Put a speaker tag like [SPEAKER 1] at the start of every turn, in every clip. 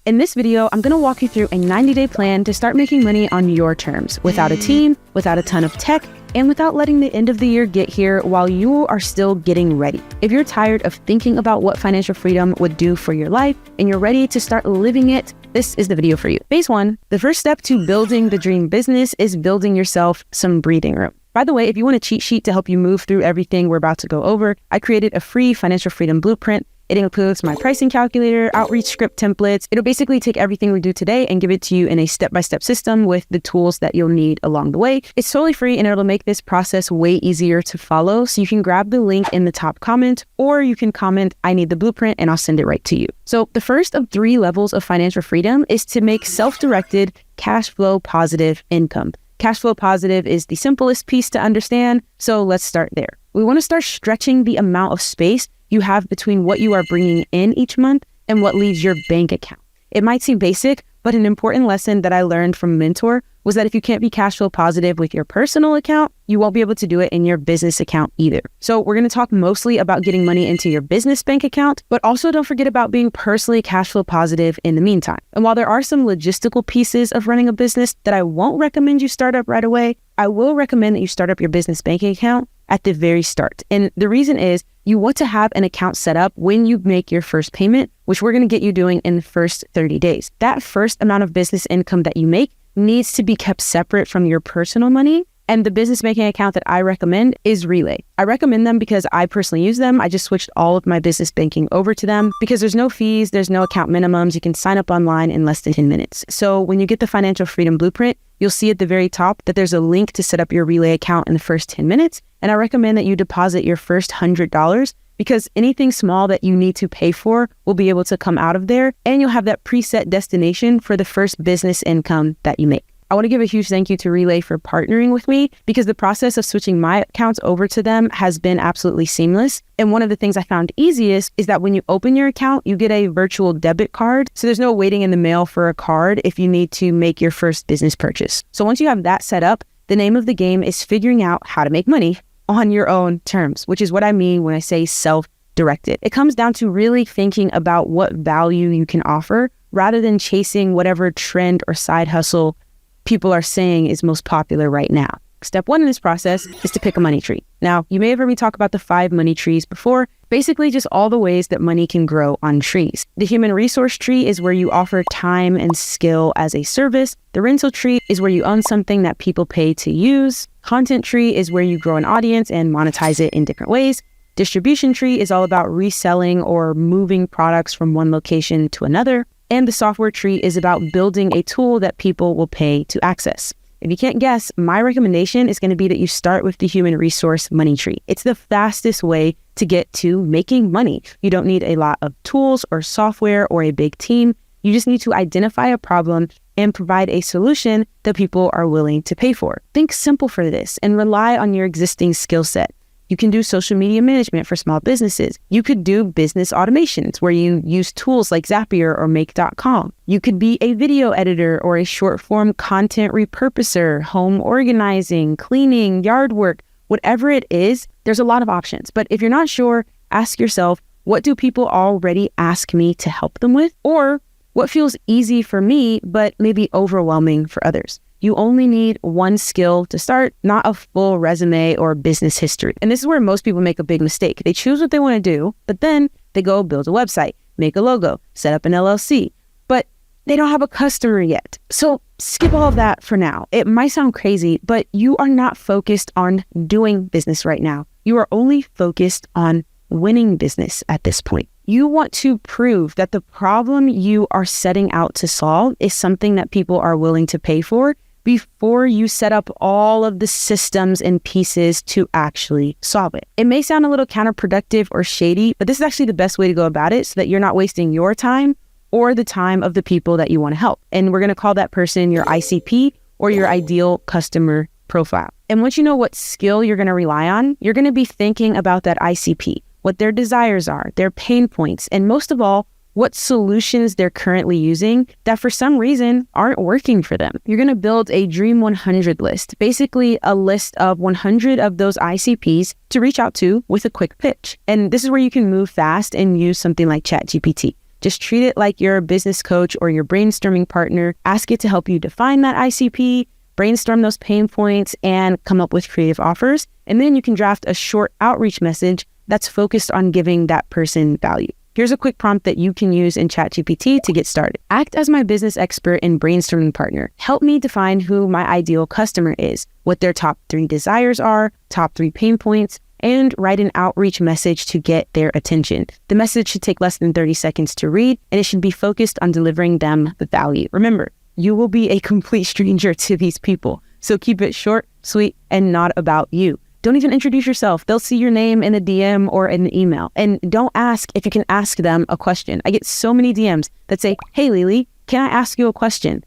[SPEAKER 1] In this video, I'm gonna walk you through a 90-day plan to start making money on your terms, without a team, without a ton of tech, and without letting the end of the year get here while you are still getting ready. If you're tired of thinking about what financial freedom would do for your life and you're ready to start living it, this is the video for you. Phase 1, the first step to building the dream business is building yourself some breathing room. By the way, if you want a cheat sheet to help you move through everything we're about to go over, I created a free financial freedom blueprint. It includes my pricing calculator, outreach script templates. It'll basically take everything we do today and give it to you in a step-by-step system with the tools that you'll need along the way. It's totally free and it'll make this process way easier to follow. So you can grab the link in the top comment, or you can comment, "I need the blueprint," and I'll send it right to you. So the first of 3 levels of financial freedom is to make self-directed, cash flow positive income. Cash flow positive is the simplest piece to understand, so let's start there. We want to start stretching the amount of space you have between what you are bringing in each month and what leaves your bank account. It might seem basic, but an important lesson that I learned from a mentor was that if you can't be cash flow positive with your personal account, you won't be able to do it in your business account either. So we're going to talk mostly about getting money into your business bank account, but also don't forget about being personally cash flow positive in the meantime. And while there are some logistical pieces of running a business that I won't recommend you start up right away, I will recommend that you start up your business banking account at the very start. And the reason is you want to have an account set up when you make your first payment, which we're going to get you doing in the first 30 days. That first amount of business income that you make needs to be kept separate from your personal money. And the business banking account that I recommend is Relay. I recommend them because I personally use them. I just switched all of my business banking over to them because there's no fees, there's no account minimums. You can sign up online in less than 10 minutes. So when you get the Financial Freedom Blueprint, you'll see at the very top that there's a link to set up your Relay account in the first 10 minutes. And I recommend that you deposit your first $100 because anything small that you need to pay for will be able to come out of there, and you'll have that preset destination for the first business income that you make. I want to give a huge thank you to Relay for partnering with me because the process of switching my accounts over to them has been absolutely seamless. And one of the things I found easiest is that when you open your account, you get a virtual debit card. So there's no waiting in the mail for a card if you need to make your first business purchase. So once you have that set up, the name of the game is figuring out how to make money on your own terms, which is what I mean when I say self-directed. It comes down to really thinking about what value you can offer rather than chasing whatever trend or side hustle people are saying is most popular right now. Step 1 in this process is to pick a money tree. Now, you may have heard me talk about the 5 money trees before, basically just all the ways that money can grow on trees. The human resource tree is where you offer time and skill as a service. The rental tree is where you own something that people pay to use. Content tree is where you grow an audience and monetize it in different ways. Distribution tree is all about reselling or moving products from one location to another. And the software tree is about building a tool that people will pay to access. If you can't guess, my recommendation is going to be that you start with the human resource money tree. It's the fastest way to get to making money. You don't need a lot of tools or software or a big team. You just need to identify a problem and provide a solution that people are willing to pay for. Think simple for this and rely on your existing skill set. You can do social media management for small businesses. You could do business automations where you use tools like Zapier or Make.com. You could be a video editor or a short form content repurposer, home organizing, cleaning, yard work, whatever it is, there's a lot of options. But if you're not sure, ask yourself, what do people already ask me to help them with? Or what feels easy for me, but maybe overwhelming for others? You only need one skill to start, not a full resume or business history. And this is where most people make a big mistake. They choose what they want to do, but then they go build a website, make a logo, set up an LLC, but they don't have a customer yet. So skip all of that for now. It might sound crazy, but you are not focused on doing business right now. You are only focused on winning business at this point. You want to prove that the problem you are setting out to solve is something that people are willing to pay for before you set up all of the systems and pieces to actually solve it. It may sound a little counterproductive or shady, but this is actually the best way to go about it so that you're not wasting your time or the time of the people that you want to help. And we're going to call that person your ICP or your ideal customer profile. And once you know what skill you're going to rely on, you're going to be thinking about that ICP, what their desires are, their pain points, and most of all, what solutions they're currently using that for some reason aren't working for them. You're going to build a Dream 100 list, basically a list of 100 of those ICPs to reach out to with a quick pitch. And this is where you can move fast and use something like ChatGPT. Just treat it like you're a business coach or your brainstorming partner. Ask it to help you define that ICP, brainstorm those pain points, and come up with creative offers. And then you can draft a short outreach message that's focused on giving that person value. Here's a quick prompt that you can use in ChatGPT to get started. Act as my business expert and brainstorming partner. Help me define who my ideal customer is, what their top 3 desires are, top 3 pain points, and write an outreach message to get their attention. The message should take less than 30 seconds to read, and it should be focused on delivering them the value. Remember, you will be a complete stranger to these people, so keep it short, sweet, and not about you. Don't even introduce yourself. They'll see your name in a DM or in the email. And don't ask if you can ask them a question. I get so many DMs that say, hey, Lili, can I ask you a question?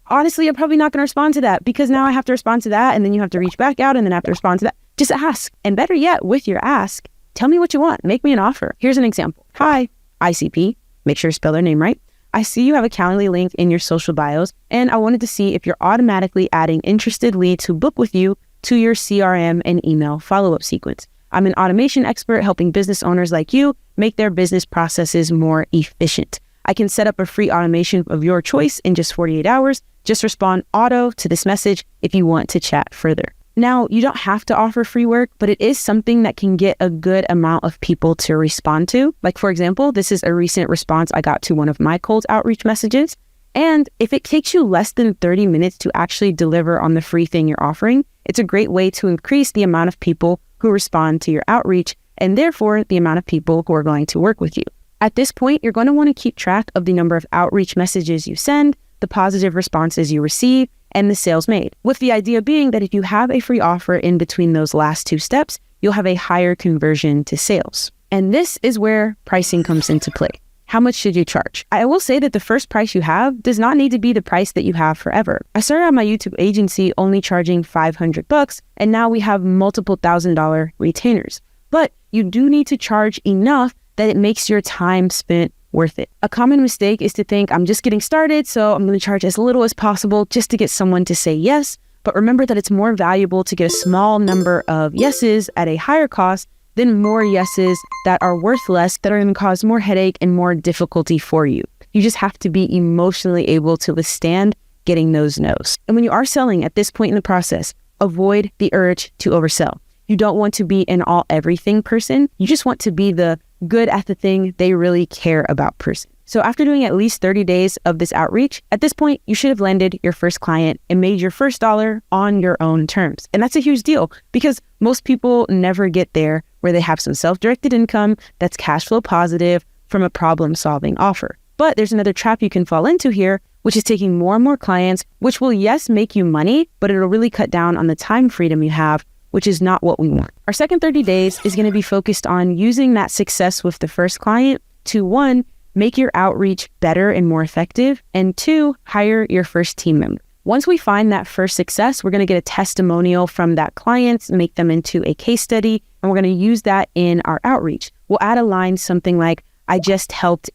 [SPEAKER 1] Honestly, I'm probably not going to respond to that because now I have to respond to that, and then you have to reach back out and then have to respond to that. Just ask. And better yet, with your ask, tell me what you want. Make me an offer. Here's an example. Hi, ICP. Make sure to spell their name right. I see you have a Calendly link in your social bios, and I wanted to see if you're automatically adding interested leads who book with you to your CRM and email follow-up sequence. I'm an automation expert helping business owners like you make their business processes more efficient. I can set up a free automation of your choice in just 48 hours. Just respond auto to this message if you want to chat further. Now, you don't have to offer free work, but it is something that can get a good amount of people to respond to. Like, for example, this is a recent response I got to one of my cold outreach messages. And if it takes you less than 30 minutes to actually deliver on the free thing you're offering, it's a great way to increase the amount of people who respond to your outreach and therefore the amount of people who are going to work with you. At this point, you're going to want to keep track of the number of outreach messages you send, the positive responses you receive, and the sales made, with the idea being that if you have a free offer in between those last 2 steps, you'll have a higher conversion to sales. And this is where pricing comes into play. How much should you charge? I will say that the first price you have does not need to be the price that you have forever. I started out my YouTube agency only charging $500, and now we have multiple $1,000 retainers. But you do need to charge enough that it makes your time spent worth it. A common mistake is to think, I'm just getting started, so I'm going to charge as little as possible just to get someone to say yes. But remember that it's more valuable to get a small number of yeses at a higher cost than more yeses that are worth less, that are going to cause more headache and more difficulty for you. You just have to be emotionally able to withstand getting those no's. And when you are selling at this point in the process, avoid the urge to oversell. You don't want to be an all everything person. You just want to be the good at the thing they really care about person. So after doing at least 30 days of this outreach, at this point, you should have landed your first client and made your first dollar on your own terms. And that's a huge deal because most people never get there where they have some self-directed income that's cash flow positive from a problem-solving offer. But there's another trap you can fall into here, which is taking more and more clients, which will, yes, make you money, but it'll really cut down on the time freedom you have, which is not what we want. Our second 30 days is going to be focused on using that success with the first client to, 1, make your outreach better and more effective, and 2, hire your first team member. Once we find that first success, we're going to get a testimonial from that client, make them into a case study, and we're going to use that in our outreach. We'll add a line, something like, I just helped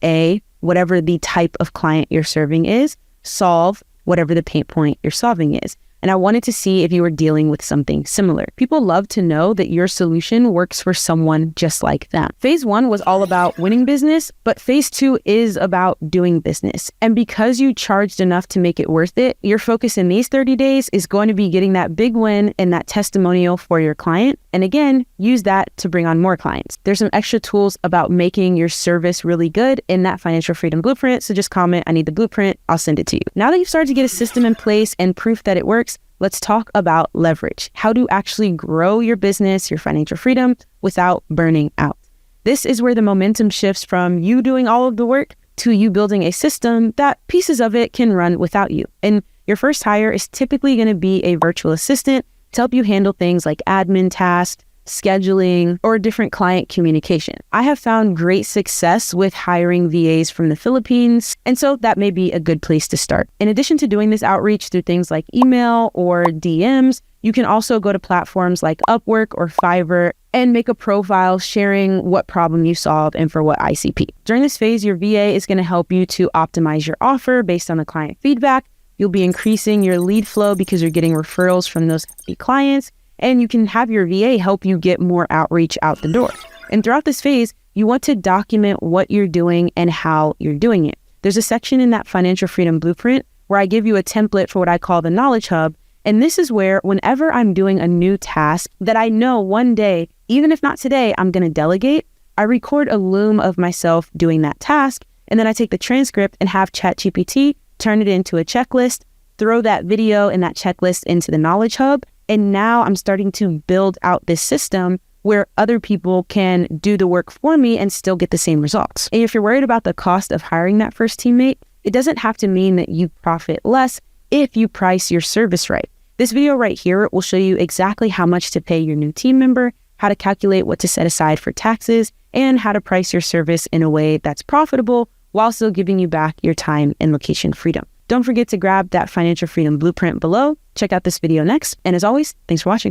[SPEAKER 1] whatever the type of client you're serving is, solve whatever the pain point you're solving is. And I wanted to see if you were dealing with something similar. People love to know that your solution works for someone just like them. Phase 1 was all about winning business, but phase 2 is about doing business. And because you charged enough to make it worth it, your focus in these 30 days is going to be getting that big win and that testimonial for your client. And again, use that to bring on more clients. There's some extra tools about making your service really good in that financial freedom blueprint. So just comment, I need the blueprint. I'll send it to you. Now that you've started to get a system in place and proof that it works, let's talk about leverage, how to actually grow your business, your financial freedom without burning out. This is where the momentum shifts from you doing all of the work to you building a system that pieces of it can run without you. And your first hire is typically going to be a virtual assistant to help you handle things like admin tasks, scheduling, or different client communication. I have found great success with hiring VAs from the Philippines, and so that may be a good place to start. In addition to doing this outreach through things like email or DMs, you can also go to platforms like Upwork or Fiverr and make a profile sharing what problem you solve and for what ICP. During this phase, your VA is going to help you to optimize your offer based on the client feedback. You'll be increasing your lead flow because you're getting referrals from those happy clients, and you can have your VA help you get more outreach out the door. And throughout this phase, you want to document what you're doing and how you're doing it. There's a section in that financial freedom blueprint where I give you a template for what I call the knowledge hub. And this is where whenever I'm doing a new task that I know one day, even if not today, I'm going to delegate, I record a loom of myself doing that task. And then I take the transcript and have ChatGPT turn it into a checklist, throw that video and that checklist into the knowledge hub. And now I'm starting to build out this system where other people can do the work for me and still get the same results. And if you're worried about the cost of hiring that first teammate, it doesn't have to mean that you profit less if you price your service right. This video right here will show you exactly how much to pay your new team member, how to calculate what to set aside for taxes, and how to price your service in a way that's profitable while still giving you back your time and location freedom. Don't forget to grab that financial freedom blueprint below. Check out this video next. And as always, thanks for watching.